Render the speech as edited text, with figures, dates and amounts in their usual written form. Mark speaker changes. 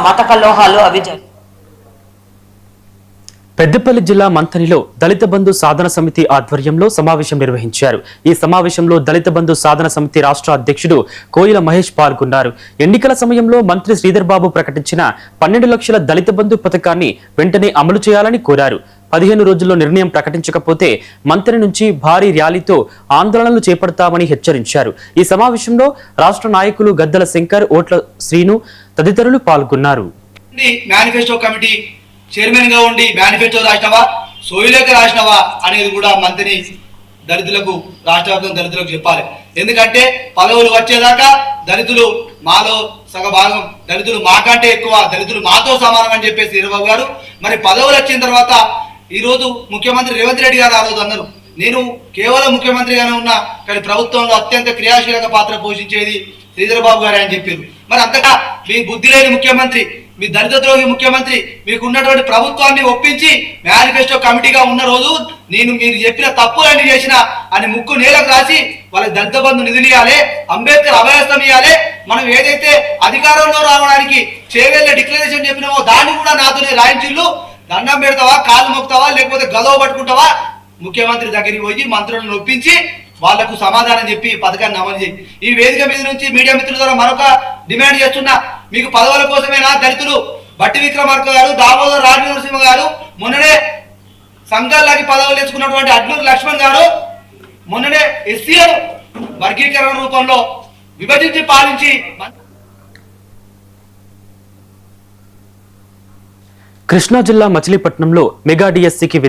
Speaker 1: మత కల్లోహాలు అవి
Speaker 2: పెద్దపల్లి జిల్లా మంథనిలో దళిత బంధు సాధన సమితి ఆధ్వర్యంలో సమావేశం నిర్వహించారు. ఈ సమావేశంలో దళిత బంధు సాధన సమితి రాష్ట్ర అధ్యక్షుడు కోయిల మహేష్ పాల్గొన్నారు. ఎన్నికల సమయంలో మంత్రి శ్రీధర్ బాబు ప్రకటించిన 12 లక్షల దళిత బంధు పథకాన్ని వెంటనే అమలు చేయాలని కోరారు. 15 రోజుల్లో నిర్ణయం ప్రకటించకపోతే మంత్రి నుంచి భారీ ర్యాలీతో ఆందోళనలు చేపడతామని హెచ్చరించారు. ఈ సమావేశంలో రాష్ట్ర నాయకులు గద్దల శంకర్, ఓట్ల శ్రీను తదితరులు పాల్గొన్నారు.
Speaker 3: మేనిఫెస్టో కమిటీ చైర్మన్ గా ఉండి మేనిఫెస్టో రాసినవా, సోయిలేక రాసినవా అనేది కూడా మంత్రిని దళితులకు, రాష్ట్ర వ్యాప్తంగా దళితులకు చెప్పాలి. ఎందుకంటే పదవులు వచ్చేదాకా దళితులు మాలో సగ భాగం, దళితులు మాకంటే ఎక్కువ, దళితులు మాతో సమానం అని చెప్పేసి శ్రీధర్బాబు గారు. మరి పదవులు వచ్చిన తర్వాత ఈరోజు ముఖ్యమంత్రి రేవంత్ రెడ్డి గారు ఆ రోజు అన్నారు, నేను కేవలం ముఖ్యమంత్రిగానే ఉన్నా కానీ ప్రభుత్వంలో అత్యంత క్రియాశీలక పాత్ర పోషించేది శ్రీధర్బాబు గారు అని చెప్పారు. మరి అంతటా మీ బుద్ధి లేని ముఖ్యమంత్రి, మీ దళిత ద్రోహి ముఖ్యమంత్రి మీకు ఉన్నటువంటి ప్రభుత్వాన్ని ఒప్పించి మేనిఫెస్టో కమిటీగా ఉన్న రోజు నేను మీరు చెప్పిన తప్పులన్నీ చేసిన అని ముక్కు నేలకు రాసి వాళ్ళకి దళిత బంధు నిధులు ఇవ్వాలి, అంబేద్కర్ అభయస్థం ఇవ్వాలి, మనం ఏదైతే అధికారంలో రావడానికి చేవేళ్ళ డిక్లరేషన్ చెప్పినామో దాన్ని కూడా నాతోనే రాయించిళ్ళు, దండం పెడతావా, కాళ్ళు మొక్కుతావా, లేకపోతే గదవ పట్టుకుంటావా, ముఖ్యమంత్రి దగ్గరికి పోయి మంత్రులను ఒప్పించి వాళ్లకు సమాధానం చెప్పి పథకాన్ని అమలు చేయి. ఈ వేదిక మీద నుంచి మీడియా మిత్రుల ద్వారా మరొక డిమాండ్ చేస్తున్నా, మీకు పదవుల కోసమేనా దళితులు బట్టి విక్రమార్క గారు, దామోదర్ రాజు నరసింహ గారు, మొన్ననే సంఘాలకి పదవులు తెచ్చుకున్నటువంటి అడ్లూరు లక్ష్మణ్ గారు మొన్ననే ఎస్సీలను వర్గీకరణ రూపంలో విభజించి పాలించి
Speaker 2: కృష్ణా జిల్లా మచిలీపట్నంలో మెగా డిఎస్సికి